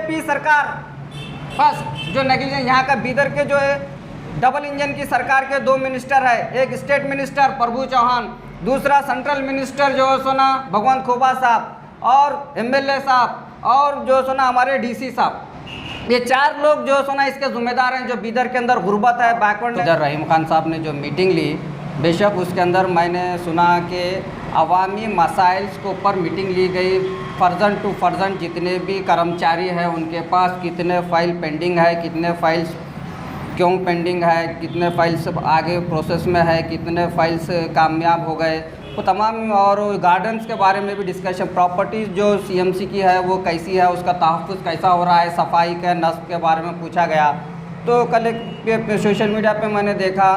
BJP सरकार first जो negligence यहाँ का बीदर के जो है डबल इंजन की सरकार के 2 मिनिस्टर है, एक स्टेट मिनिस्टर प्रभु चौहान, दूसरा सेंट्रल मिनिस्टर जो है सोना भगवंत खोबा साहब और एमएलए साहब और जो सोना हमारे डीसी साहब, ये 4 लोग जो सोना इसके जिम्मेदार हैं जो बीदर के अंदर गुर्बत है, बैकवर्ड। इधर रहीम खान साहब ने जो मीटिंग ली, बेशक उसके अंदर मैंने सुना कि अवामी मसाइल्स के ऊपर मीटिंग ली गई। फर्जन टू फर्जन जितने भी कर्मचारी हैं उनके पास कितने फाइल पेंडिंग है, कितने फाइल्स क्यों पेंडिंग है, कितने फाइल्स आगे प्रोसेस में है, कितने फाइल्स कामयाब हो गए, वो तमाम, और गार्डन्स के बारे में भी डिस्कशन, प्रॉपर्टीज़ जो सीएमसी की है वो कैसी है, उसका तहफ़्फ़ुज़ कैसा हो रहा है, सफाई के नस्ब के बारे में पूछा गया। तो कल एक सोशल मीडिया पे मैंने देखा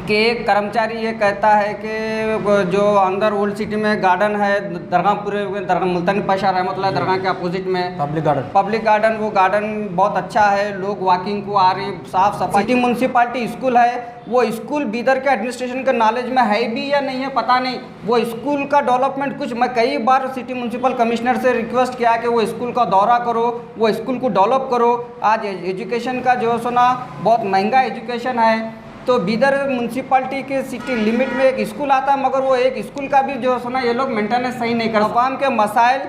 कि एक कर्मचारी ये कहता है कि जो अंदर ओल्ड सिटी में गार्डन है दरगाहपुरे दरगाह मुल्तानी पाशा रहमतुल्लाह दरगाह के अपोजिट में पब्लिक गार्डन, वो गार्डन बहुत अच्छा है, लोग वॉकिंग को आ रहे, साफ़ सफाई। सिटी म्यूनसिपाल्टी स्कूल है, वो स्कूल बीदर के एडमिनिस्ट्रेशन के नॉलेज में है भी या नहीं है पता नहीं। वो स्कूल का डेवलपमेंट कुछ, मैं कई बार सिटी म्यूनसिपल कमिश्नर से रिक्वेस्ट किया कि वो स्कूल का दौरा करो, वो स्कूल को डेवलप करो। आज एजुकेशन का जो सुना बहुत महंगा एजुकेशन है, तो बीदर म्यूनसिपाल्टी के सिटी लिमिट में एक स्कूल आता है, मगर वो एक स्कूल का भी जो सुना ये लोग मेंटेनेंस सही नहीं कर। अवाम के मसाइल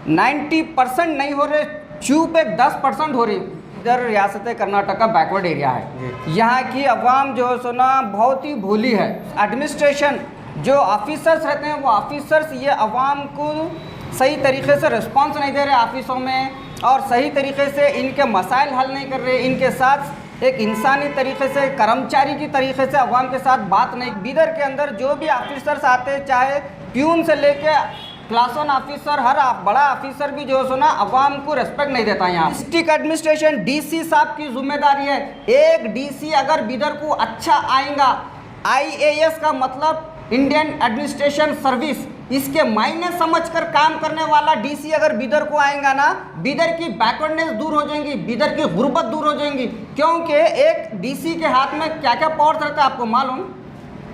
90% नहीं हो रहे, चूप एक 10% हो रही। इधर रियासत कर्नाटक का बैकवर्ड एरिया है, यहाँ की अवाम जो सुना बहुत ही भोली है। एडमिनिस्ट्रेशन जो ऑफिसर्स रहते हैं वो ऑफिसर्स ये अवाम को सही तरीके से रिस्पॉन्स नहीं दे रहे ऑफिसों में, और सही तरीके से इनके मसाइल हल नहीं कर रहे, इनके साथ एक इंसानी तरीके से कर्मचारी की तरीके से अवाम के साथ बात नहीं। बीदर के अंदर जो भी ऑफिसर्स आते हैं, चाहे प्यून से लेके क्लास 1 ऑफिसर, हर बड़ा ऑफिसर भी जो सुना अवाम को रेस्पेक्ट नहीं देता। यहाँ डिस्ट्रिक्ट एडमिनिस्ट्रेशन डीसी साहब की जिम्मेदारी है। एक डीसी अगर बीदर को अच्छा आएगा, IAS का मतलब इंडियन एडमिनिस्ट्रेशन सर्विस, इसके मायने समझकर काम करने वाला डीसी अगर बीदर को आएगा ना, बीदर की बैकवर्डनेस दूर हो जाएंगी, बीदर की गुर्बत दूर हो जाएंगी। क्योंकि एक डीसी के हाथ में क्या क्या पावर्स रहता है आपको मालूम?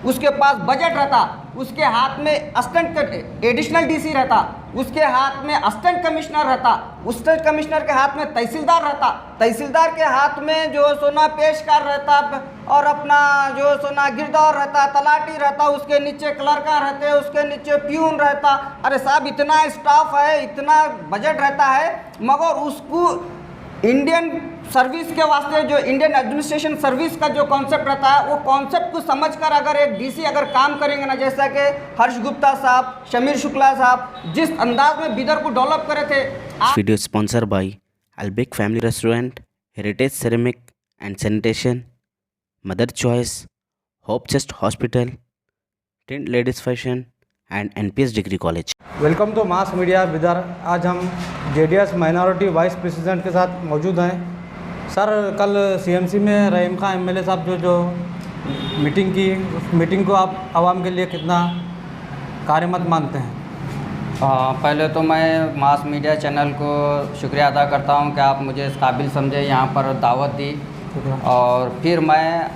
उसके पास बजट रहता, उसके हाथ में असिस्टेंट एडिशनल डीसी रहता, उसके हाथ में असिस्टेंट कमिश्नर रहता, असिस्टेंट कमिश्नर के हाथ में तहसीलदार रहता, तहसीलदार के हाथ में जो सोना पेशकार रहता, और अपना जो सोना गिरदौर रहता, तलाटी रहता, उसके नीचे क्लर्का रहते, उसके नीचे प्यून रहता। अरे साहब इतना स्टाफ है, इतना बजट रहता है, मगर उसको इंडियन सर्विस के वास्ते जो इंडियन एडमिनिस्ट्रेशन सर्विस का जो कॉन्सेप्ट रहता है, वो कॉन्सेप्ट को समझकर अगर एक डीसी अगर काम करेंगे ना, जैसा कि हर्ष गुप्ता साहब, शमीर शुक्ला साहब जिस अंदाज में बीदर को डेवलप करे थे। वीडियो स्पॉन्सर बाय अल्बेक family restaurant, heritage ceramic and sanitation, mother choice, hope chest hospital, tent ladies fashion and NPS degree college. Welcome to mass media Bidar. आज हम JDS माइनॉरिटी वाइस प्रेसिडेंट के साथ मौजूद हैं। सर, कल CMC में रहीम Khan MLA साहब जो मीटिंग की, उस मीटिंग को आप आवाम के लिए कितना कार्यमत मानते हैं? पहले तो मैं मास मीडिया चैनल को शुक्रिया अदा करता हूं कि आप मुझे इस काबिल समझे, यहाँ पर दावत दी। और फिर मैं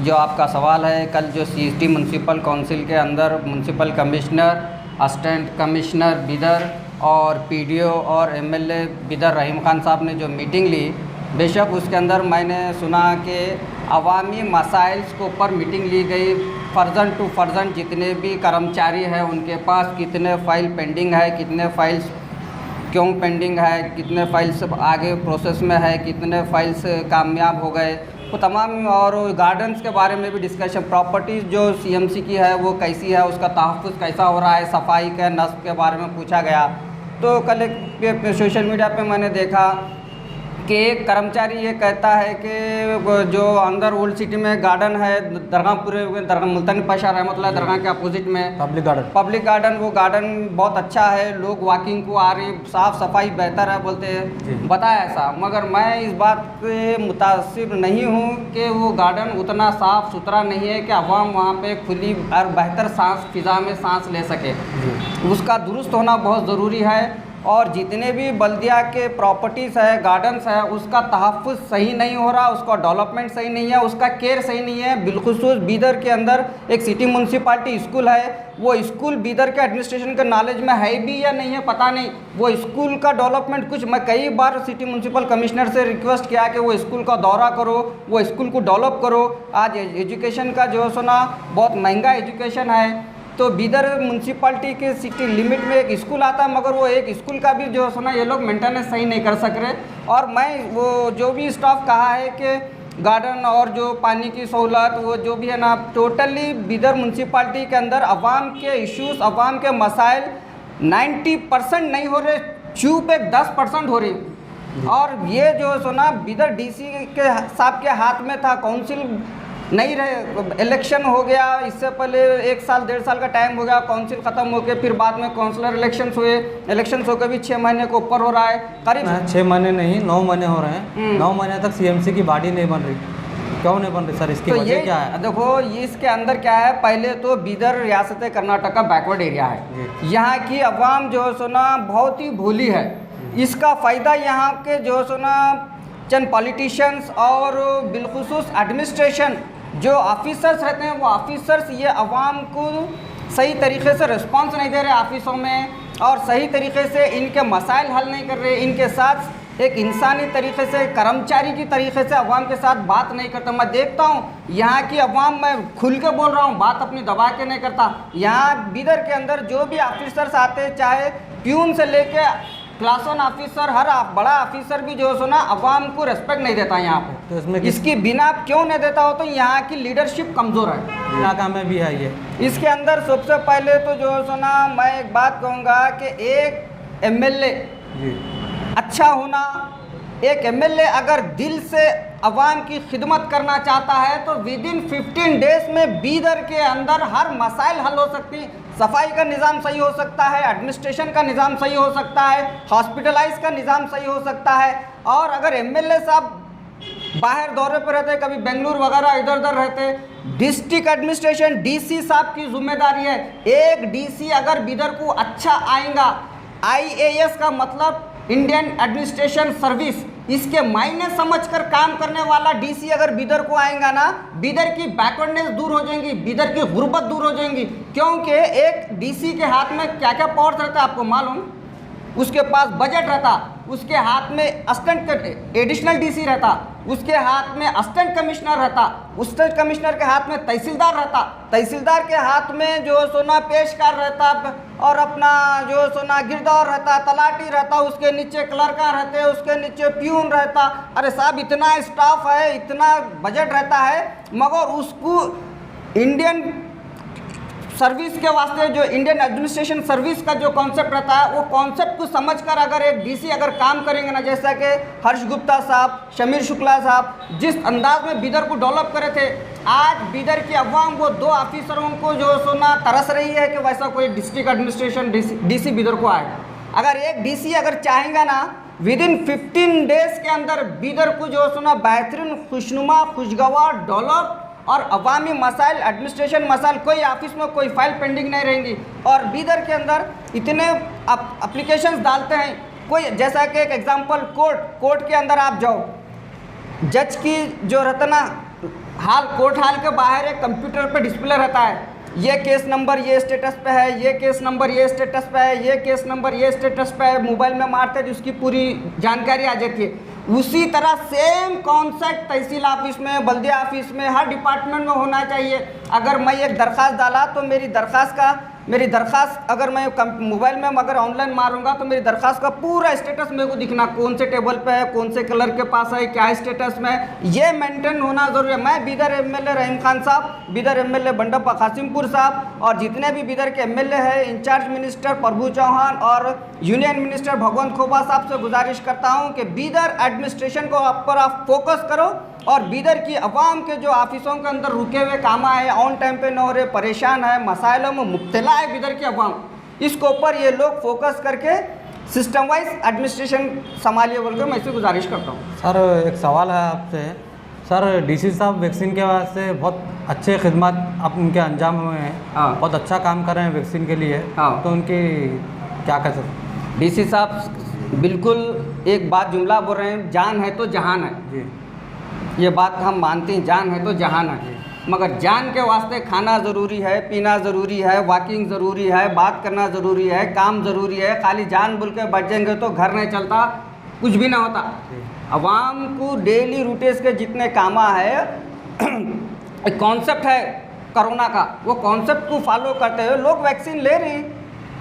जो आपका सवाल है, कल जो सिटी म्यूनसिपल काउंसिल के अंदर municipal commissioner, assistant commissioner Bidar और PDO और MLA बीदर रहीम खान साहब ने जो मीटिंग ली, बेशक उसके अंदर मैंने सुना कि अवामी मसाइल्स के ऊपर मीटिंग ली गई। फर्जन टू फर्जन जितने भी कर्मचारी हैं उनके पास कितने फाइल पेंडिंग है, कितने फाइल्स क्यों पेंडिंग है, कितने फाइल्स आगे प्रोसेस में है, कितने फाइल्स कामयाब हो गए, वो तमाम, और गार्डन्स के बारे में भी डिस्कशन, प्रॉपर्टीज़ जो CMC की है वो कैसी है, उसका तहफ़्फ़ुज़ कैसा हो रहा है, सफाई के नस्ब के बारे में पूछा गया। तो कल एक सोशल मीडिया पे मैंने देखा कि एक कर्मचारी ये कहता है कि जो अंदर ओल्ड सिटी में गार्डन है दरगाहपुरे दरगाह मुल्तानी पाशा रहमतुल्लाह दरगाह के अपोजिट में पब्लिक गार्डन, वो गार्डन बहुत अच्छा है, लोग वॉकिंग को आ रहे, साफ़ सफाई बेहतर है बोलते हैं, बताया ऐसा। मगर मैं इस बात से मुतासिर नहीं हूँ कि वो गार्डन उतना साफ़ सुथरा नहीं है कि अवाम वहाँ पे खुली और बेहतर सांस फिज़ा में सांस ले सके। उसका दुरुस्त होना बहुत ज़रूरी है। और जितने भी बल्दिया के प्रॉपर्टीज़ है, गार्डन्स है, उसका तहफ़्फ़ुज़ सही नहीं हो रहा, उसका डेवलपमेंट सही नहीं है, उसका केयर सही नहीं है। बिलखुसूस बीदर के अंदर एक सिटी म्यूनसिपाल्टी स्कूल है, वो स्कूल बीदर के एडमिनिस्ट्रेशन के नॉलेज में है भी या नहीं है पता नहीं। वो स्कूल का डेवलपमेंट कुछ, मैं कई बार सिटी म्यूनसिपल कमिश्नर से रिक्वेस्ट किया कि वो स्कूल का दौरा करो, वो स्कूल को डेवलप करो। आज एजुकेशन का जो सुना बहुत महंगा एजुकेशन है, तो बीदर म्यूनसिपाल्टी के सिटी लिमिट में एक स्कूल आता है, मगर वो एक स्कूल का भी जो सुना ये लोग मेंटेनेंस सही नहीं कर सक रहे। और मैं वो जो भी स्टाफ कहा है कि गार्डन और जो पानी की सहूलत वो जो भी है ना, टोटली बीदर म्यूनसिपाल्टी के अंदर अवाम के इश्यूज़, अवाम के मसाइल 90% नहीं हो रहे, चूप एक 10% हो रही। और ये जो सुना बीदर डीसी के साहब के हाथ में था, काउंसिल नहीं रहे, इलेक्शन हो गया, इससे पहले 1 साल 1.5 साल का टाइम हो गया, काउंसिल ख़त्म हो के फिर बाद में काउंसलर इलेक्शंस हुए, इलेक्शंस होकर भी 6 महीने को ऊपर हो रहा है, करीब 6 महीने नहीं 9 महीने हो रहे हैं। 9 महीने तक सीएमसी की बॉडी नहीं बन रही। क्यों नहीं बन रही सर, इसकी वजह क्या है? देखो ये इसके अंदर क्या है, पहले तो बीदर रियासत कर्नाटक का बैकवर्ड एरिया है, यहाँ की अवाम जो सुना बहुत ही भोली है। इसका फ़ायदा यहाँ के जो सुना चंद पॉलिटिशियंस और बिलखुसूस एडमिनिस्ट्रेशन जो ऑफिसर्स रहते हैं, वो ऑफिसर्स ये अवाम को सही तरीके से रिस्पांस नहीं दे रहे ऑफिसों में, और सही तरीके से इनके मसाइल हल नहीं कर रहे, इनके साथ एक इंसानी तरीके से, कर्मचारी की तरीके से अवाम के साथ बात नहीं करता। मैं देखता हूँ यहाँ की अवाम, मैं खुल के बोल रहा हूँ, बात अपनी दबा के नहीं करता। यहाँ बीदर के अंदर जो भी ऑफिसर्स आते, चाहे प्यून से लेके क्लास 1 ऑफिसर, हर बड़ा ऑफिसर भी जो सुना अवाम को रेस्पेक्ट नहीं देता यहाँ पे। तो इसमें इसकी बिना क्यों नहीं देता हो, तो यहाँ की लीडरशिप कमज़ोर है, इलाका में भी है ये। इसके अंदर सबसे पहले तो जो सुना मैं एक बात कहूँगा कि एक एमएलए अच्छा होना, एक एमएलए अगर दिल से अवाम की खिदमत करना चाहता है तो विदिन 15 डेज में बीदर के अंदर हर मसाइल हल हो सकती, सफाई का निज़ाम सही हो सकता है, एडमिनिस्ट्रेशन का निज़ाम सही हो सकता है, हॉस्पिटलाइज का निज़ाम सही हो सकता है। और अगर एमएलए साहब बाहर दौरे पर रहते, कभी बेंगलुरु वगैरह इधर उधर रहते, डिस्ट्रिक्ट एडमिनिस्ट्रेशन डीसी साहब की जिम्मेदारी है। एक डीसी अगर बीदर को अच्छा आएगा, IAS का मतलब इंडियन एडमिनिस्ट्रेशन सर्विस, इसके मायने समझकर काम करने वाला डीसी अगर बीदर को आएगा ना, बीदर की बैकवर्डनेस दूर हो जाएंगी, बीदर की गुर्बत दूर हो जाएंगी। क्योंकि एक डीसी के हाथ में क्या क्या पावर्स रहता है आपको मालूम? उसके पास बजट रहता, उसके हाथ में असिस्टेंट एडिशनल डीसी रहता, उसके हाथ में असिस्टेंट कमिश्नर रहता, असिस्टेंट कमिश्नर के हाथ में तहसीलदार रहता, तहसीलदार के हाथ में जो सोना पेशकार रहता, और अपना जो सोना गिरदौर रहता, तलाटी रहता, उसके नीचे क्लर्का रहते, उसके नीचे प्यून रहता। अरे साहब इतना स्टाफ है, इतना बजट रहता है, मगर उसको इंडियन सर्विस के वास्ते जो इंडियन एडमिनिस्ट्रेशन सर्विस का जो कॉन्सेप्ट रहता है, वो कॉन्सेप्ट को समझकर अगर एक डीसी अगर काम करेंगे ना, जैसा कि हर्ष गुप्ता साहब, शमीर शुक्ला साहब जिस अंदाज में बीदर को डेवलप करे थे, आज बीदर की अवाम वो 2 ऑफिसरों को जो सुना तरस रही है कि वैसा कोई डिस्ट्रिक्ट एडमिनिस्ट्रेशन डीसी बीदर को आए। अगर एक डीसी अगर चाहेगा ना, विदिन 15 डेज के अंदर बीदर को जो सुना बेहतरीन, खुशनुमा, खुशगवार, डेवलप और अवामी मसाइल, एडमिनिस्ट्रेशन मसाइल, कोई ऑफिस में कोई फाइल पेंडिंग नहीं रहेंगी। और बीदर के अंदर इतने एप्लीकेशंस डालते हैं, कोई जैसा कि एक एग्जांपल कोर्ट के अंदर आप जाओ, जज की जो रहता ना कोर्ट हाल के बाहर एक कंप्यूटर पे डिस्प्ले रहता है, ये केस नंबर ये स्टेटस पे है, ये केस नंबर ये स्टेटस पे है, ये केस नंबर ये स्टेटस पे है, मोबाइल में मारते हैं उसकी पूरी जानकारी आ जाती है। उसी तरह सेम कॉन्सेप्ट तहसील ऑफिस में, बल्दिया ऑफिस में, हर डिपार्टमेंट में होना चाहिए। अगर मैं एक दरख्वास्त डाला तो मेरी दरख्वास्त अगर मैं मोबाइल में अगर ऑनलाइन मारूंगा तो मेरी दरख्वास्त का पूरा स्टेटस मेरे को दिखना, कौन से टेबल पे है, कौन से कलर के पास है, क्या स्टेटस में, ये मेंटेन होना ज़रूरी है। मैं बीदर एमएलए रहीम खान साहब, बीदर एमएलए बंडप्पा कासिमपुर साहब और जितने भी बीदर के एमएलए हैं, इंचार्ज मिनिस्टर प्रभु चौहान और यूनियन मिनिस्टर भगवंत खोबा साहब से गुजारिश करता हूँ कि बीदर एडमिनिस्ट्रेशन को पर आप फोकस करो और बीदर की अवाम के जो ऑफिसों के अंदर रुके हुए काम है, ऑन टाइम पे न हो रहे, परेशान है, मसाइलों में मुब्तला है बीदर की अवाम, इसके ऊपर ये लोग फोकस करके सिस्टम वाइज एडमिनिस्ट्रेशन संभालिए बोल कर मैं इसे गुजारिश करता हूँ। सर एक सवाल है आपसे, सर डीसी साहब वैक्सीन के वास्ते बहुत अच्छे खिदमत अब उनके अंजाम हुए हैं, हाँ। बहुत अच्छा काम कर रहे हैं वैक्सीन के लिए, हाँ। तो उनकी क्या कह सकते? डीसी साहब बिल्कुल एक बात जुमला बोल रहे हैं, जान है तो जहान है। जी। ये बात हम मानते हैं, जान है तो जहान है, मगर जान के वास्ते खाना ज़रूरी है, पीना ज़रूरी है, वॉकिंग ज़रूरी है, बात करना ज़रूरी है, काम ज़रूरी है। खाली जान बोल के बैठ जाएंगे तो घर नहीं चलता, कुछ भी ना होता। अवाम को डेली रूटीन्स के जितने कामा है, एक कॉन्सेप्ट है कोरोना का, वो कॉन्सेप्ट को फॉलो करते हुए लोग वैक्सीन ले रहे हैं।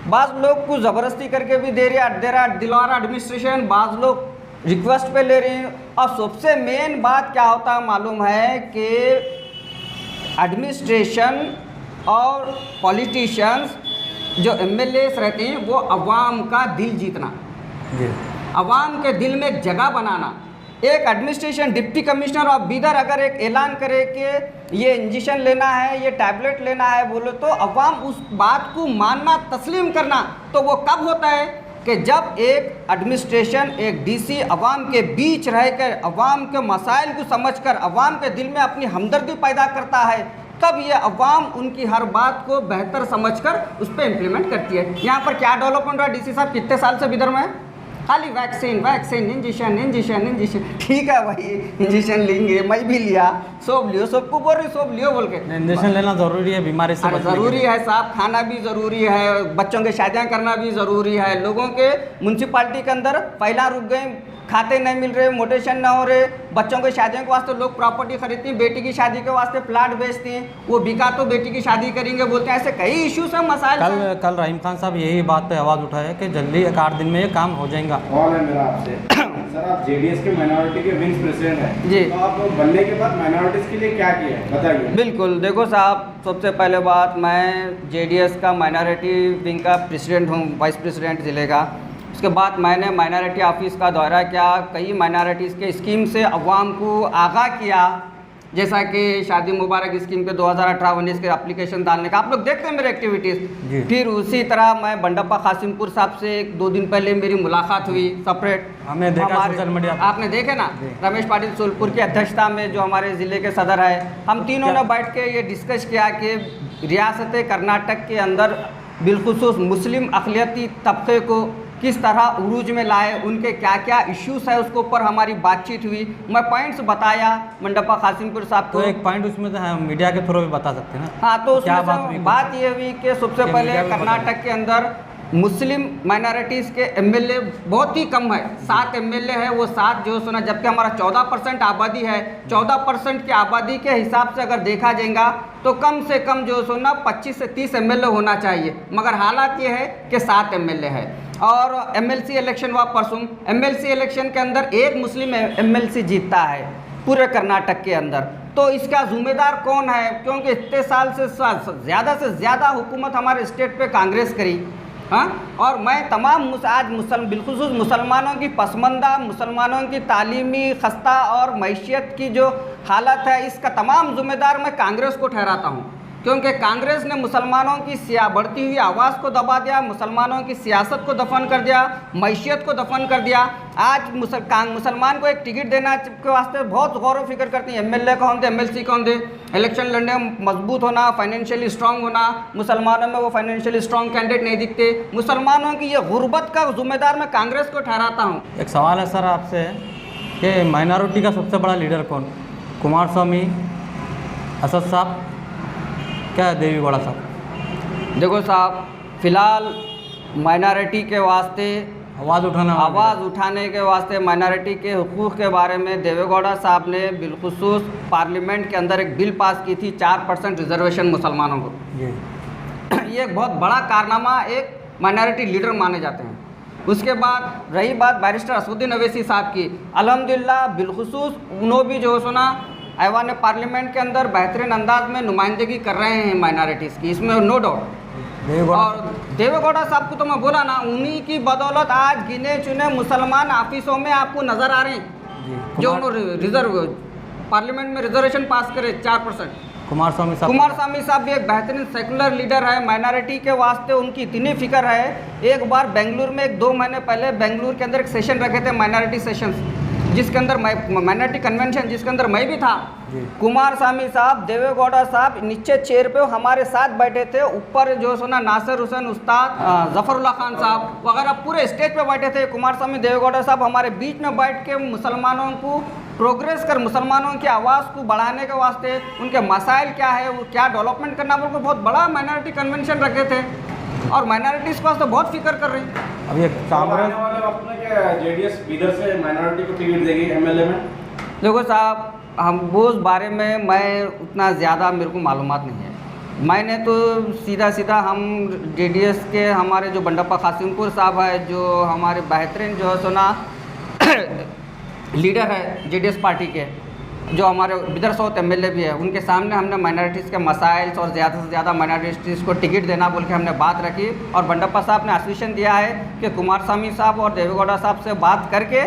बाज़ लोग को ज़बरदस्ती करके भी दे रहा दिला रहा एडमिनिस्ट्रेशन, बाज़ लोग रिक्वेस्ट पे ले रहे हैं। और सबसे मेन बात क्या होता है मालूम है कि एडमिनिस्ट्रेशन और पॉलिटिशियंस जो एमएलएस रहते हैं वो अवाम का दिल जीतना, जी। अवाम के दिल में एक जगह बनाना। एक administration deputy commissioner of Bidar अगर एक ऐलान करे कि ये इंजेक्शन लेना है, ये टैबलेट लेना है बोलो, तो अवाम उस बात को मानना, तस्लीम करना, तो वो कब होता है कि जब एक एडमिनिस्ट्रेशन, एक डीसी अवाम के बीच रहकर अवाम के मसाइल को समझकर अवाम के दिल में अपनी हमदर्दी पैदा करता है, तब ये अवाम उनकी हर बात को बेहतर समझकर उस पर इम्प्लीमेंट करती है। यहाँ पर क्या डेवलपमेंट हुआ डीसी साहब, कितने साल से बिदर में है? खाली वैक्सीन वैक्सीन, इंजेक्शन। ठीक है भाई, इंजेक्शन लेंगे, मैं भी लिया, सब लियो, सबको बोल रही सब लियो बोल के। इंजेक्शन लेना ज़रूरी है बीमारी से बचने के लिए। ज़रूरी है साहब, खाना भी ज़रूरी है, बच्चों के शादियाँ करना भी ज़रूरी है। लोगों के म्यूनसिपाल्टी के अंदर पहला रुक गए, खाते नहीं मिल रहे, मोटेशन ना हो रहे, बच्चों के शादियों के वास्ते लोग प्रॉपर्टी खरीदती हैं, बेटी की शादी के वास्ते प्लाट बेचती हैं, वो बिका तो बेटी की शादी करेंगे बोलते हैं। ऐसे कई इश्यूज हैं, मसाइल हैं। कल रहीम खान साहब यही बात पे आवाज़ उठाए कि जल्दी 8 दिन में ये काम हो जाएगा। सवाल है मेरा आपसे सर, आप जेडीएस के माइनॉरिटी के विंग प्रेसिडेंट हैं जी, तो आप बनने के बाद माइनॉरिटीज़ के लिए क्या किया है बताइए। बिल्कुल, देखो साहब, सबसे पहले बात, मैं जेडीएस का माइनॉरिटी विंग का प्रेसिडेंट हूँ, वाइस प्रेसिडेंट ज़िले का। उसके बाद मैंने माइनॉरिटी ऑफिस का दौरा किया, कई माइनॉरिटीज़ के स्कीम से अवाम को आगाह किया, जैसा कि शादी मुबारक स्कीम के 2018-19 के एप्लीकेशन डालने का, आप लोग देखते हैं मेरे एक्टिविटीज़। फिर उसी तरह मैं बंडप्पा कासिमपुर साहब से 1-2 दिन पहले मेरी मुलाकात हुई सेपरेट, हमने देखा सोशल मीडिया पर। आपने देखे ना, रमेश पाटिल सोलपुर की अध्यक्षता में जो हमारे ज़िले के सदर है, हम तीनों ने बैठ के ये डिस्कस किया कि रियासत कर्नाटक के अंदर बिलखुसूस मुस्लिम अक़लियती तबके को किस तरह उरूज में लाए, उनके क्या क्या इश्यूज है, उसके ऊपर हमारी बातचीत हुई। मैं पॉइंट्स बताया बंडप्पा कासिमपुर साहब को। तो एक पॉइंट उसमें तो मीडिया के थ्रू भी बता सकते हैं ना। हाँ, तो क्या उसमें बात ये हुई कि सबसे पहले कर्नाटक के अंदर मुस्लिम माइनॉरिटीज़ के एमएलए बहुत ही कम है, 7 एमएलए है, वो 7 जो सुना, जबकि हमारा 14% आबादी है। 14% की आबादी के हिसाब से अगर देखा जाएगा तो कम से कम जो सुना 25 से 30 एमएलए होना चाहिए, मगर हालात ये है कि 7 एमएलए है। और एमएलसी इलेक्शन हुआ परसों, एमएलसी इलेक्शन के अंदर एक मुस्लिम एमएलसी जीतता है पूरे कर्नाटक के अंदर। तो इसका जिम्मेदार कौन है? क्योंकि इतने साल से ज़्यादा हुकूमत हमारे स्टेट पे कांग्रेस करी। हाँ, और मैं तमाम आज बिलखुसूस मुसलमानों की पसमंदा, मुसलमानों की तालीमी खस्ता और मैशियत की जो हालत है, इसका तमाम जिम्मेदार मैं कांग्रेस को ठहराता हूँ, क्योंकि कांग्रेस ने मुसलमानों की बढ़ती हुई आवाज़ को दबा दिया, मुसलमानों की सियासत को दफन कर दिया, मैशियत को दफन कर दिया। आज मुसलमान को एक टिकट देना के वास्ते बहुत गौर व फिक्र करती हैं, एमएलए कौन दे, एमएलसी कौन दे, इलेक्शन लड़ने में मजबूत होना, फाइनेंशियली स्ट्रांग होना। मुसलमानों में वो फाइनेंशियली स्ट्रांग कैंडिडेट नहीं दिखते। मुसलमानों की ये गुर्बत का जिम्मेदार मैं कांग्रेस को ठहराता हूँ। एक सवाल है सर आपसे कि माइनॉरिटी का सबसे बड़ा लीडर कौन? कुमार स्वामी, असद साहब, क्या देवीगौड़ा साहब? देखो साहब, फ़िलहाल माइनॉरिटी के वास्ते आवाज़ उठाने के वास्ते माइनॉरिटी के हुकूक़ के बारे में देवेगौड़ा साहब ने बिलखुसूस पार्लियामेंट के अंदर एक बिल पास की थी, 4% रिजर्वेशन मुसलमानों को। ये एक बहुत बड़ा कारनामा एक माइनॉरिटी लीडर माने जाते हैं। उसके बाद रही बात बैरिस्टर असदुद्दीन अवैसी साहब की, अल्हम्दुलिल्लाह बिलखुसूस उन्होंने भी जो सुना ऐवान पार्लियामेंट के अंदर बेहतरीन अंदाज में नुमाइंदगी कर रहे हैं माइनॉरिटीज़ की, इसमें नो डाउट। और देवेगौड़ा साहब को तो मैं बोला ना, उन्हीं की बदौलत आज गिने चुने मुसलमान ऑफिसों में आपको नज़र आ रहे हैं जो उन्होंने पार्लियामेंट में रिजर्वेशन पास करे 4%। कुमार स्वामी साहब भी एक बेहतरीन सेकुलर लीडर है, माइनॉरिटी के वास्ते उनकी इतनी फिक्र है। एक बार बेंगलुरु में 2 महीने पहले बेंगलुरु के अंदर एक सेशन रखे थे, माइनॉरिटी सेशंस, जिसके अंदर माइनॉरिटी कन्वेंशन, जिसके अंदर मैं भी था। जी। कुमार स्वामी साहब, देवेगौड़ा साहब नीचे चेयर पे हमारे साथ बैठे थे, ऊपर जो है ना नासिर हुसैन उस्ताद, जफरुल्लाह खान साहब वगैरह पूरे स्टेज पे बैठे थे। कुमार स्वामी देवेगौड़ा साहब हमारे बीच में बैठ के मुसलमानों को प्रोग्रेस कर, मुसलमानों की आवाज़ को बढ़ाने के वास्ते उनके मसाइल क्या है, वो क्या डेवलपमेंट करना, बोल के बहुत बड़ा माइनॉरिटी कन्वेंशन रखे थे और माइनॉरिटीज़ को वास्ते बहुत फिक्र कर रही। अभी एक कांग्रेस आने वाले वक्त में क्या जेडीएस इधर से माइनॉरिटी को टिकट देगी एमएलए में? देखो साहब, हम वो उस बारे में मैं उतना ज़्यादा मेरे को मालूमात नहीं है। मैंने तो सीधा सीधा हम जेडीएस के हमारे जो बंडप्पा कासिमपुर साहब है, जो हमारे बेहतरीन जो है सोना लीडर है जेडीएस पार्टी के, जो हमारे बिदर साउथ एमएलए भी है, उनके सामने हमने माइनॉरिटीज़ के मसाइल्स और ज़्यादा से ज़्यादा माइनॉरिटीज़ को टिकट देना बोल के हमने बात रखी। और बंडप्पा साहब ने आश्वासन दिया है कि कुमार स्वामी साहब और देवेगौड़ा साहब से बात करके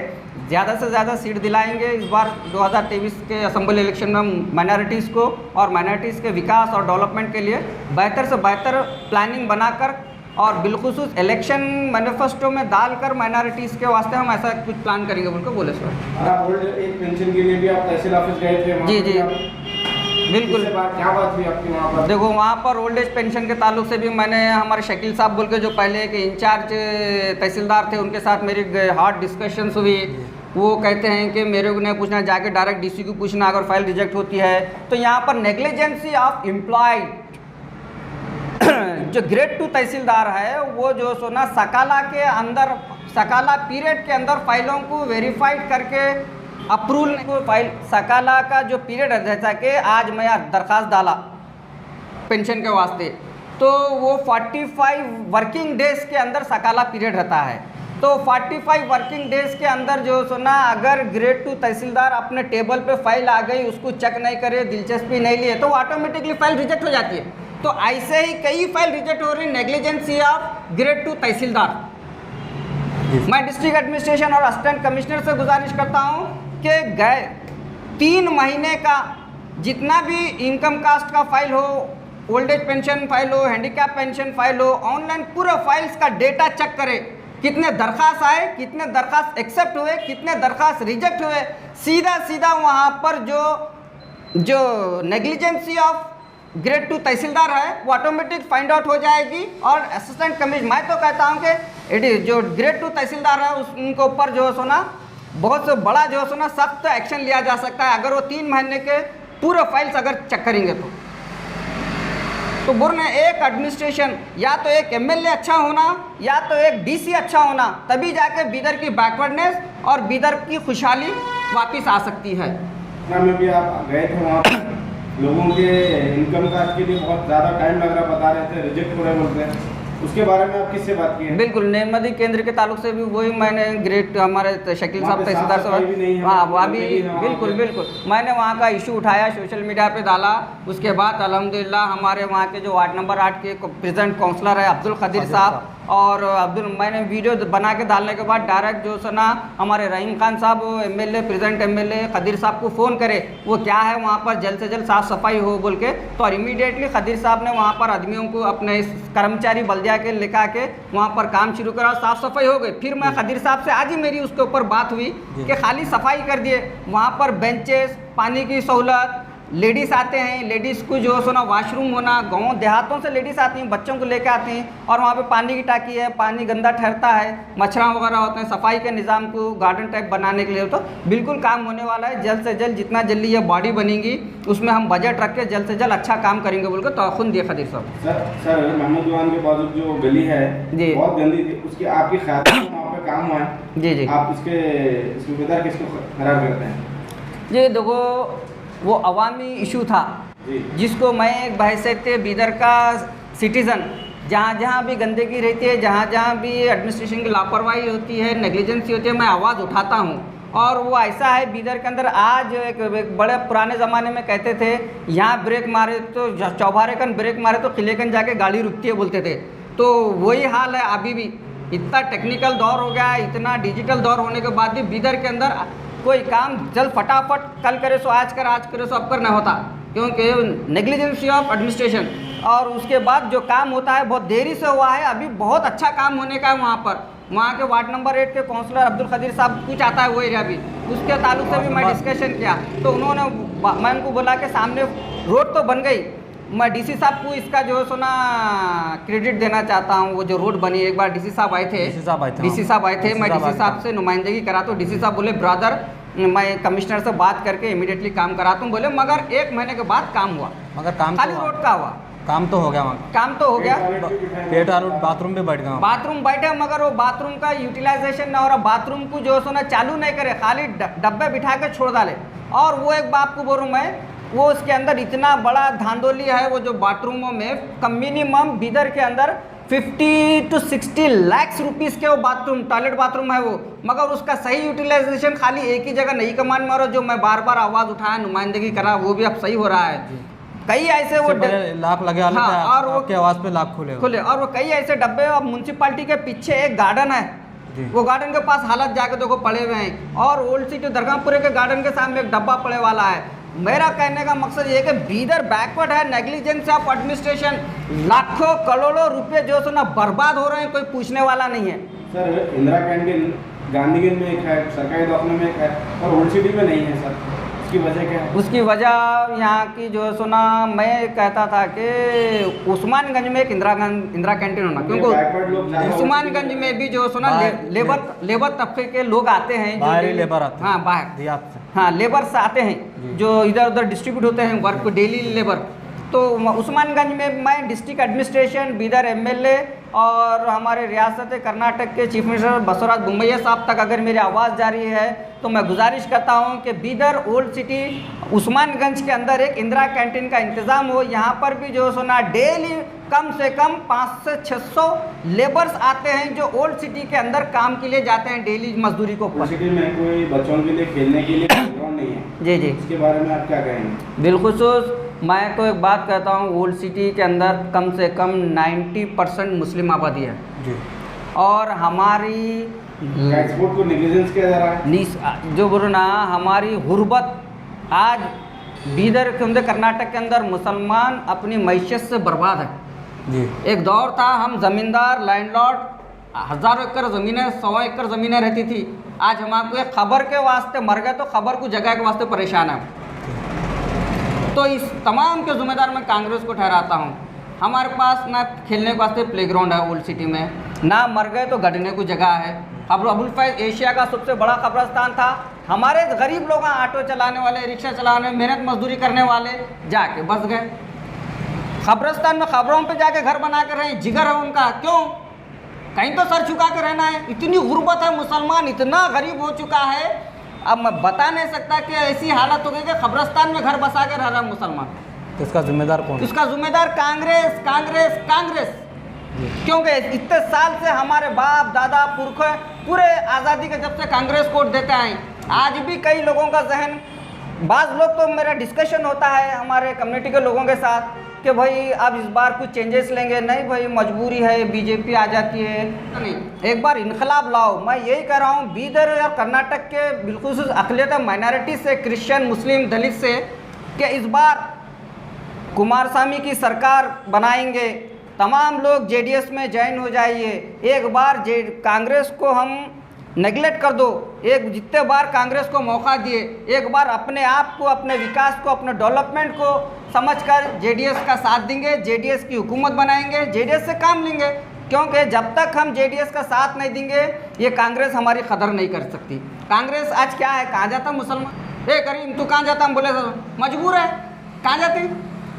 ज़्यादा से ज़्यादा सीट दिलाएंगे इस बार 2023 के असेंबली इलेक्शन में माइनॉरिटीज़ को, और माइनॉरिटीज़ के विकास और डेवलपमेंट के लिए बेहतर से बेहतर प्लानिंग बनाकर और बिलखुसूस इलेक्शन मैनिफेस्टो में डालकर माइनॉरिटीज़ के वास्ते हम ऐसा कुछ प्लान करेंगे बोलकर बोले सर। आप ओल्ड एज पेंशन के लिए भी आप तहसील ऑफिस गए थे? वहाँ जी पे जी आप- बिल्कुल। इससे क्या बात हुई आपकी वहाँ पर? देखो वहाँ पर ओल्ड एज पेंशन के ताल्लुक से भी मैंने हमारे शकील साहब बोल के जो पहले के इंचार्ज तहसीलदार थे उनके साथ मेरी हार्ड डिस्कशंस हुई। वो कहते हैं कि मेरे को नहीं पूछना, जाके डायरेक्ट डीसी को पूछना अगर फाइल रिजेक्ट होती है। तो यहाँ पर नेग्लिजेंसी ऑफ एम्प्लॉय जो ग्रेड 2 तहसीलदार है वो जो सोना सकाला के अंदर, सकाला पीरियड के अंदर फाइलों को वेरीफाइड करके अप्रूवल को फाइल सकाला का जो पीरियड है, जैसा कि आज मैं दरख्वास्त डाला पेंशन के वास्ते, तो वो 45 वर्किंग डेज के अंदर सकाला पीरियड रहता है। तो 45 वर्किंग डेज के अंदर जो सुना अगर ग्रेड 2 तहसीलदार अपने टेबल पे फाइल आ गई, उसको चेक नहीं करे, दिलचस्पी नहीं लिए, तो ऑटोमेटिकली फाइल रिजेक्ट हो जाती है। तो ऐसे ही कई फाइल रिजेक्ट हो रही, नेग्लिजेंसी ऑफ ग्रेड 2 तहसीलदार। मैं डिस्ट्रिक्ट एडमिनिस्ट्रेशन और असिस्टेंट कमिश्नर से गुजारिश करता हूँ कि गए 3 महीने का जितना भी इनकम कास्ट का फाइल हो, ओल्ड एज पेंशन फाइल हो, हैंडीकैप पेंशन फाइल हो, ऑनलाइन पूरे फाइल्स का डेटा चेक करें, कितने दरख्वास्त आए, कितने दरख्वास्त एक्सेप्ट हुए, कितने दरख्वास्त रिजेक्ट हुए। सीधा सीधा वहाँ पर जो नेग्लिजेंसी ऑफ ग्रेड 2 तहसीलदार है वो ऑटोमेटिक फाइंड आउट हो जाएगी। और असिस्टेंट कमिश्नर, मैं तो कहता हूँ कि जो ग्रेड 2 तहसीलदार है उनके ऊपर जो है सोना बहुत से बड़ा जो है सोना सख्त एक्शन लिया जा सकता है अगर वो 3 महीने के पूरे फाइल्स अगर चेक करेंगे तो बोलना एक एडमिनिस्ट्रेशन या तो एक एमएलए अच्छा होना या तो एक डीसी अच्छा होना, तभी जाके बीदर की बैकवर्डनेस और बीदर की खुशहाली वापस आ सकती है। में भी आप गए थे वहाँ पर, लोगों के इनकम कास्ट के लिए बहुत ज़्यादा टाइम लग रहा, बता रहे थे रिजेक्ट हो रहे बोलते हैं, उसके बारे में आप किससे बात की है? बिल्कुल, नेमदी केंद्र के ताल्लुक से भी वही मैंने ग्रेट हमारे शकील साहब तहसीलदार से, हाँ वहाँ भी बिल्कुल बिल्कुल मैंने वहाँ का इशू उठाया, सोशल मीडिया पे डाला। उसके बाद अल्हम्दुलिल्लाह हमारे वहाँ के जो वार्ड नंबर 8 के प्रेजेंट काउंसलर है अब्दुल खदीर साहब, और मैंने वीडियो बना के डालने के बाद डायरेक्ट जो सना हमारे रहीम खान साहब एमएलए, प्रेजेंट एमएलए खदीर साहब को फ़ोन करे, वो क्या है वहाँ पर जल्द से जल्द साफ़ सफाई हो बोल के। तो और इमीडिएटली खदीर साहब ने वहाँ पर आदमियों को अपने कर्मचारी बल्दिया के लेकर के वहाँ पर काम शुरू करा, साफ़ सफाई हो गई। फिर मैं खदीर साहब से आज ही मेरी उसके ऊपर बात हुई कि खाली सफाई कर दिए, वहाँ पर बेंचेस, पानी की सहूलत, लेडीज़ आते हैं, लेडीज़ को जो है ना वॉशरूम होना, गाँव देहातों से लेडीज़ आती हैं, बच्चों को लेकर आती हैं, और वहाँ पे पानी की टाकी है, पानी गंदा ठहरता है, मच्छरा वगैरह होते हैं, सफाई के निज़ाम को गार्डन टाइप बनाने के लिए तो बिल्कुल काम होने वाला है। जल्द से जल्द जितना जल्दी ये बॉडी बनेगी उसमें हम बजट रख के जल्द से जल्द अच्छा काम करेंगे बोल के तौखुन दिए खदीर साहब। सर महमूद दीवान के बाजू जो गली है जी बहुत गंदी थी, उसकी आपकी ख्याल वहाँ पे काम हुआ है? जी जी आप इसके सूबेदार किसको खराब करते हैं? जी देखो, वो अवामी इशू था जिसको मैं एक बहैसियत बीदर का सिटीज़न, जहाँ जहाँ भी गंदगी रहती है, जहाँ जहाँ भी एडमिनिस्ट्रेशन की लापरवाही होती है, नेग्लिजेंसी होती है, मैं आवाज़ उठाता हूँ। और वो ऐसा है बीदर के अंदर, आज एक बड़े पुराने ज़माने में कहते थे यहाँ ब्रेक मारे तो चौबारे कन ब्रेक मारे तो किले कन जाके गाड़ी रुकती है बोलते थे। तो वही हाल है अभी भी। इतना टेक्निकल दौर हो गया, इतना डिजिटल दौर होने के बाद भी बीदर के अंदर कोई काम जल्द फटाफट कल करे सो आज कर, आज करे सो अब कर नहीं होता, क्योंकि नेग्लिजेंसी ऑफ एडमिनिस्ट्रेशन। और उसके बाद जो काम होता है बहुत देरी से हुआ है, अभी बहुत अच्छा काम होने का है वहाँ पर। वहाँ के वार्ड नंबर 8 के काउंसलर अब्दुल खदीर साहब कुछ आता है वो एरिया भी, उसके ताल्लुक से भी मैं डिस्कशन किया। तो उन्होंने, मैं उनको बोला कि सामने रोड तो बन गई, मैं डीसी साहब को इसका जो है सो ना क्रेडिट देना चाहता हूँ। वो जो रोड बनी, एक बार डीसी साहब आए थे, मैं डीसी साहब से नुमाइंदगी करा तो डीसी साहब बोले ब्रदर मैं कमिश्नर से बात करके इमीडिएटली काम कराता हूँ। बोले मगर 1 महीने के बाद काम हुआ, मगर काम खाली रोड का हुआ, काम तो हो गया, वहाँ काम तो हो गया, पेट और बाथरूम भी बैठ गया, बाथरूम बैठे मगर वो बाथरूम का यूटिलाइजेशन ना हो रहा, बाथरूम को जो है ना चालू नहीं करे, खाली डब्बे बिठा के छोड़ डाले। और वो एक बात को बोलूँ मैं, वो उसके अंदर इतना बड़ा धांधोली है, वो जो बाथरूमों में मिनिमम बीदर के अंदर 50 to 60 लाख रुपीस के वो बाथरूम, टॉयलेट बाथरूम है वो, मगर उसका सही यूटिलाइजेशन खाली एक ही जगह नहीं कमान मारो, जो मैं बार बार आवाज़ उठाया, नुमाइंदगी करा, वो भी अब सही हो रहा है। कई ऐसे वो लाख लगे, हाँ, और वो आपके आवाज़ पे लाख खुले, और वो कई ऐसे डब्बे। अब म्यूनसिपालिटी के पीछे एक गार्डन है, वो गार्डन के पास हालत जाके देखो पड़े हुए हैं, और ओल्ड सिटी दरगाहपुरे के गार्डन के सामने एक डब्बा पड़े वाला है। मेरा कहने का मकसद ये है कि बीदर बैकवर्ड है, नेग्लिजेंस ऑफ एडमिनिस्ट्रेशन, लाखों करोड़ों रुपए जो है ना बर्बाद हो रहे हैं, कोई पूछने वाला नहीं है। सर इंदिरा कैंटीन गांधीगंज में एक है, सरकारी दवाखाने में एक है, और ओल्ड सिटी में नहीं है सर, उसकी वजह क्या है? उसकी वजह यहाँ की जो है सुना, मैं कहता था कि उस्मानगंज में एक इंदिरा कैंटीन होना, क्योंकि उस्मानगंज में भी जो है सुना लेबर तबके के लोग आते हैं, बाहरी लेबर आते हैं, हाँ बाहर, हाँ लेबर्स आते हैं जो इधर उधर डिस्ट्रीब्यूट होते हैं वर्क, डेली लेबर। तो उस्मानगंज में मैं डिस्ट्रिक्ट एडमिनिस्ट्रेशन, बीदर एमएलए और हमारे रियासत कर्नाटक के चीफ मिनिस्टर बसवराज बोम्मैया साहब तक अगर मेरी आवाज़ जा रही है, तो मैं गुजारिश करता हूं कि बीदर ओल्ड सिटी उस्मानगंज के अंदर एक इंदिरा कैंटीन का इंतज़ाम हो। यहाँ पर भी जो सोना डेली कम से कम 500 से 600 लेबर्स आते हैं जो ओल्ड सिटी के अंदर काम के लिए जाते हैं, डेली मजदूरी को। ओल्ड सिटी में कोई बच्चों के लिए खेलने के लिए ग्राउंड नहीं है। जी जी, इसके बारे में आप क्या कहेंगे? बिल्खुसूस मैं तो एक बात कहता हूँ, ओल्ड सिटी के अंदर कम से कम 90% मुस्लिम आबादी है जी, और हमारी एक्सपोर्ट को नेग्लिजेंस किया जा रहा है, जो बोलो ना हमारी गुर्बत आज बीदर के अंदर, कर्नाटक के अंदर मुसलमान अपनी मैशियत से बर्बाद है जी। एक दौर था हम ज़मींदार लैंडलॉर्ड, हज़ारों एकड़ ज़मीनें, 100 एकड़ ज़मीनें रहती थी। आज हम आपको एक खबर के वास्ते मर गए तो खबर को जगह के वास्ते परेशान है। तो इस तमाम के ज़िम्मेदार मैं कांग्रेस को ठहराता हूँ। हमारे पास ना खेलने के वास्ते प्लेग्राउंड है ओल्ड सिटी में, ना मर गए तो गढ़ने को जगह है। अबुल फैज़ एशिया का सबसे बड़ा कब्रस्तान था। हमारे गरीब लोग ऑटो चलाने वाले, रिक्शा चलाने, मेहनत मजदूरी करने वाले जाके बस गए कब्रस्तान में, खबरों पे जाके घर बना कर रहे, जिगर है उनका। क्यों? कहीं तो सर झुका के रहना है। इतनी गुर्बत है, मुसलमान इतना गरीब हो चुका है, अब मैं बता नहीं सकता कि ऐसी हालत हो गई कि कब्रस्तान में घर बसा के रह रहा है मुसलमान। तो इसका जिम्मेदार कौन? इसका जिम्मेदार कांग्रेस, कांग्रेस, कांग्रेस। क्योंकि इतने साल से हमारे बाप दादा पुरखे पूरे आज़ादी के जब से कांग्रेस को वोट देते हैं, आज भी कई लोगों का जहन, बाज़ लोग तो मेरा डिस्कशन होता है हमारे कम्युनिटी के लोगों के साथ कि भाई अब इस बार कुछ चेंजेस लेंगे। नहीं भाई, मजबूरी है, बीजेपी आ जाती है, नहीं एक बार इनकलाब लाओ। मैं यही कह रहा हूँ बीदर और कर्नाटक के बिल्कुल अक़लियत माइनॉरिटी से, क्रिश्चियन, मुस्लिम, दलित से, कि इस बार कुमारस्वामी की सरकार बनाएंगे, तमाम लोग जेडीएस में ज्वाइन हो जाइए। एक बार कांग्रेस को हम नेगलेक्ट कर दो, एक जितने बार कांग्रेस को मौका दिए, एक बार अपने आप को, अपने विकास को, अपने डेवलपमेंट को समझकर जेडीएस का साथ देंगे, जेडीएस की हुकूमत बनाएंगे, जेडीएस से काम लेंगे। क्योंकि जब तक हम जेडीएस का साथ नहीं देंगे, ये कांग्रेस हमारी कदर नहीं कर सकती। कांग्रेस आज क्या है, कहाँ जाता मुसलमान, ए करीम तू कहाँ जाता, हम बोले मजबूर है, कहाँ जाती?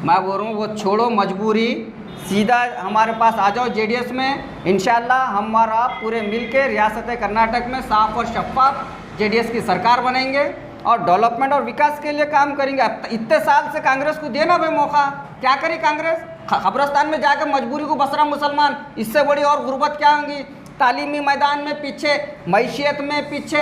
मैं बोल रहा हूँ वो छोड़ो मजबूरी, सीधा हमारे पास आ जाओ जेडीएस में। इंशाल्लाह हमारा पूरे मिलके रियासत कर्नाटक में साफ और शफाफ जेडीएस की सरकार बनेंगे और डेवलपमेंट और विकास के लिए काम करेंगे। अब इतने साल से कांग्रेस को देना भाई मौका, क्या करी कांग्रेस? कब्रस्तान में जाकर मजबूरी को बसरा मुसलमान, इससे बड़ी और गुर्बत क्या होंगी? तालीमी मैदान में पीछे, मैशियत में पीछे,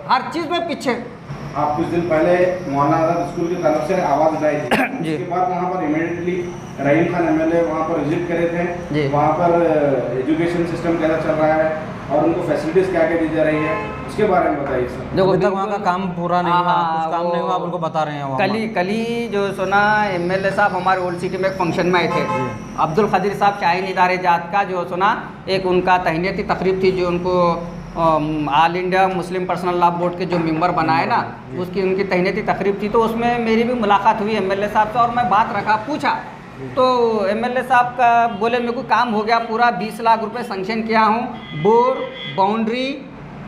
हर चीज़ में पीछे। आप कुछ दिन पहले मौलाना आज़ाद स्कूल की तरफ से आवाज़ उठाई थी, उसके बाद वहाँ पर इमीडिएटली रहीम खान एमएलए वहाँ पर विजिट करे थे। वहाँ पर एजुकेशन सिस्टम कैसा चल रहा है, और उनको फैसिलिटीज़ क्या क्या दी जा रही है, उसके बारे में बताइए सर। अभी तक वहाँ का काम पूरा नहीं हुआ, हाँ, कुछ काम नहीं हुआ, आप वो उनको बता रहे हैं वहाँ। कल ही जो सुना एमएलए साहब हमारे ओल्ड सिटी में एक फंक्शन में आए थे, अब्दुल खदीर साहब शाहीन इदारे जात का जो सुना एक उनका तहनीती तकरीब थी, जो उनको all India Muslim personal law board के जो मेंबर बनाए ना, उसकी उनकी तहनीती तकरीब थी। तो उसमें मेरी भी मुलाकात हुई एमएलए साहब से और मैं बात रखा, पूछा तो एमएलए साहब का बोले मेरे को काम हो गया पूरा, 20 लाख रुपए संक्शन किया हूँ, बोर, बाउंड्री,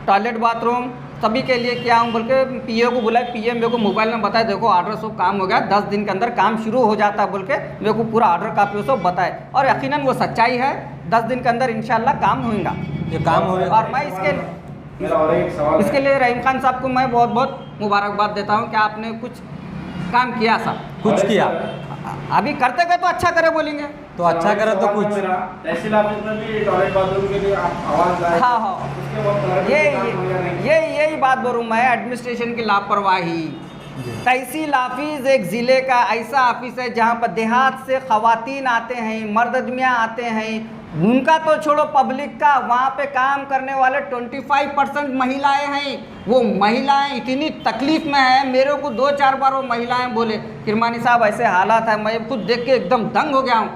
टॉयलेट, बाथरूम सभी के लिए किया हूँ। बोल के पीए को बुलाए, पीए मेरे को मोबाइल में बताए देखो ऑर्डर सब काम हो गया, 10 दिन के अंदर काम शुरू हो जाता है बोल के मेरे को पूरा ऑर्डर कापी सब बताए। और यकीनन वो सच्चाई है, 10 दिन के अंदर इंशाल्लाह काम होगा, ये काम हो और मैं मेरा और एक सवाल इसके लिए रहीम खान साहब को मैं बहुत बहुत मुबारकबाद देता हूँ कि आपने कुछ काम किया साहब, कुछ किया। अभी करते गए तो अच्छा करे बोलेंगे, तो अच्छा करे तो कुछ। तहसील ऑफिस में भी टॉयलेट बाथरूम के लिए आप आवाज़ लाए, हाँ हाँ, उसके बाद यही बात बोलूँ मैं, एडमिनिस्ट्रेशन की लापरवाही। तहसील ऑफिस एक ज़िले का ऐसा ऑफिस है जहाँ पर देहात से ख़वातीन आते हैं, मर्द आदमियाँ आते हैं, उनका तो छोड़ो पब्लिक का, वहाँ पे काम करने वाले 25% महिलाएं हैं। वो महिलाएं इतनी तकलीफ़ में हैं, मेरे को 2-4 बार वो महिलाएं बोले किरमानी साहब ऐसे हालात है, मैं खुद देख के एकदम दंग हो गया हूँ।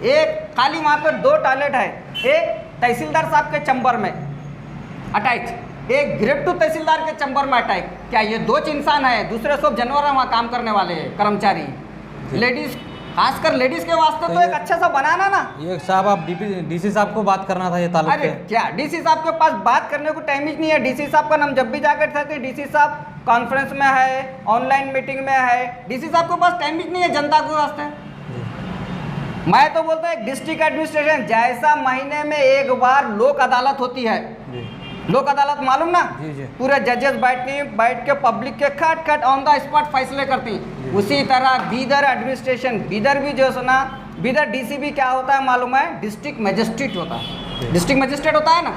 एक खाली वहाँ पे 2 टॉयलेट है, एक तहसीलदार साहब के चैम्बर में अटैच, एक ग्रेड 2 तहसीलदार के चैम्बर में अटैच। क्या ये 2 इंसान है, दूसरे सब जानवर हैं वहाँ काम करने वाले कर्मचारी, लेडीज़, खासकर लेडीज़ के वास्ते तो एक अच्छा सा बनाना ना। ये साहब आप डीसी साहब को बात करना था ये ताल्लुक अरे के। क्या डीसी साहब के पास बात करने को टाइम ही नहीं है। डीसी साहब का नाम जब भी जाकर था कि डीसी साहब कॉन्फ्रेंस में है, ऑनलाइन मीटिंग में है, डीसी साहब के पास टाइम ही नहीं है जनता के वास्ते। मैं तो बोलता हूँ डिस्ट्रिक्ट एडमिनिस्ट्रेशन जैसा महीने में एक बार लोक अदालत होती है, लोक अदालत मालूम ना, पूरे जजेस बैठ के पब्लिक के खट ऑन द स्पॉट फैसले करती, उसी तरह बीदर एडमिनिस्ट्रेशन, बीदर भी जो सुना, बीदर डीसीबी क्या होता है मालूम है, डिस्ट्रिक्ट मजिस्ट्रेट होता है, डिस्ट्रिक्ट मजिस्ट्रेट होता है ना,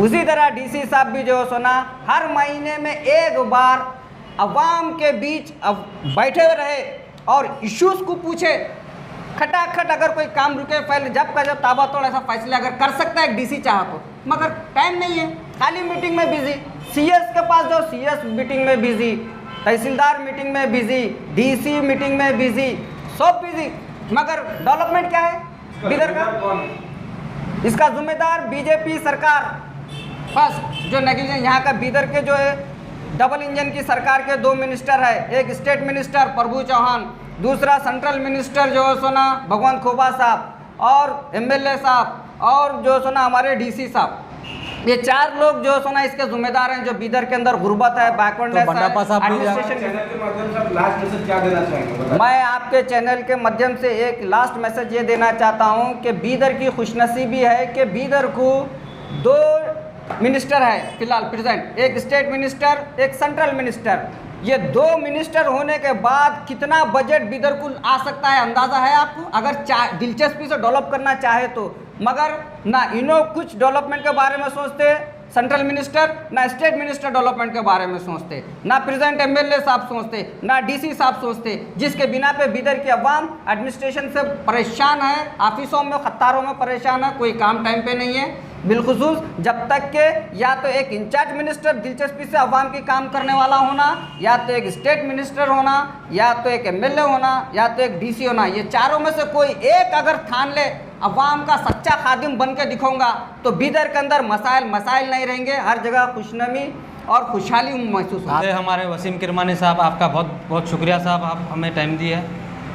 उसी तरह डीसी साहब भी जो सुना हर महीने में एक बार अवाम के बीच बैठे रहे और इश्यूज को पूछे, खटाखट अगर कोई काम रुके पहले जब का जब ताबड़तोड़ ऐसा फैसला अगर कर सकता है एक डीसी चाह तो, मगर टाइम नहीं है, खाली मीटिंग में बिजी, सीएस के पास जो सीएस मीटिंग में बिजी, तहसीलदार मीटिंग में बिजी, डीसी मीटिंग में बिजी, सब बिजी, मगर डेवलपमेंट क्या है बीदर का? इसका जिम्मेदार बीजेपी सरकार, फर्स्ट जो नेगलिजेंस यहाँ का बीदर के जो है डबल इंजन की सरकार के 2 मिनिस्टर है, एक स्टेट मिनिस्टर प्रभु चौहान, दूसरा सेंट्रल मिनिस्टर जो सुना भगवंत खोबा साहब और एमएलए साहब और जो सुना हमारे डीसी साहब, ये 4 लोग जो सुना इसके जिम्मेदार हैं जो बीदर के अंदर गुर्बत है, बैकवर्डनेस है, एडमिनिस्ट्रेशन। मैं आपके चैनल के माध्यम से एक लास्ट मैसेज ये देना चाहता हूँ कि बीदर की खुशनसीबी है कि बीदर को 2 मिनिस्टर है फिलहाल प्रेजेंट, एक स्टेट मिनिस्टर, एक सेंट्रल मिनिस्टर। ये 2 मिनिस्टर होने के बाद कितना बजट बीदर को आ सकता है अंदाज़ा है आपको, अगर दिलचस्पी से डेवलप करना चाहे तो, मगर ना इन्हों कुछ डेवलपमेंट के बारे में सोचते सेंट्रल मिनिस्टर, ना स्टेट मिनिस्टर डेवलपमेंट के बारे में सोचते, ना प्रेजेंट एमएलए साहब सोचते, ना डीसी साहब सोचते, जिसके बिना पे बीदर की अवाम एडमिनिस्ट्रेशन से परेशान है, ऑफिसों में खत्तारों में परेशान है, कोई काम टाइम पे नहीं है। बिलखुसूस जब तक के या तो एक इंचार्ज मिनिस्टर दिलचस्पी से अवाम की काम करने वाला होना, या तो एक स्टेट मिनिस्टर होना, या तो एक एमएलए होना, या तो एक डीसी होना, ये चारों में से कोई एक अगर ठान ले अवाम का सच्चा खादिम बन के दिखाऊंगा तो बीदर के अंदर मसाइल नहीं रहेंगे, हर जगह खुशनमी और खुशहाली महसूस होगी। हमारे वसीम किरमानी साहब आपका बहुत बहुत शुक्रिया साहब, आप हमें टाइम दिए,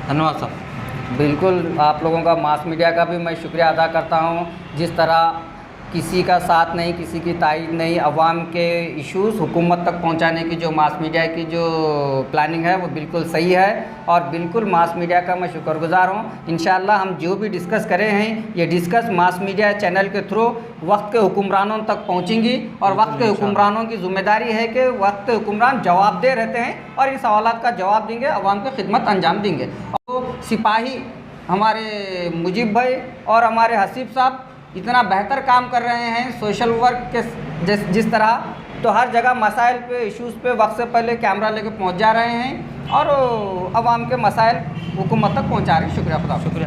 धन्यवाद साहब। बिल्कुल आप लोगों का मास मीडिया का भी मैं शुक्रिया अदा करता हूँ, जिस तरह किसी का साथ नहीं, किसी की तायीद नहीं, अवाम के इश्यूज़ हुकूमत तक पहुंचाने की जो मास मीडिया की जो प्लानिंग है वो बिल्कुल सही है और बिल्कुल मास मीडिया का मैं शुक्रगुजार हूं। इंशाअल्लाह हम जो भी डिस्कस करे हैं ये डिस्कस मास मीडिया चैनल के थ्रू वक्त के हुक्मरानों तक पहुंचेंगी और वक्त के हुक्मरानों की जिम्मेदारी है कि वक्त के हुक्मरान जवाबदेह रहते हैं और इन सवालात का जवाब देंगे, अवाम की खिदमत अंजाम देंगे। और सिपाही हमारे मुजीब भाई और हमारे हसीब साहब इतना बेहतर काम कर रहे हैं सोशल वर्क के जिस तरह, तो हर जगह मसाइल पे इश्यूज़ पे वक्त से पहले कैमरा लेके पहुंच जा रहे हैं और अवाम के मसाइल हुकूमत तक पहुंचा रहे हैं। शुक्रिया खुदा, शुक्रिया।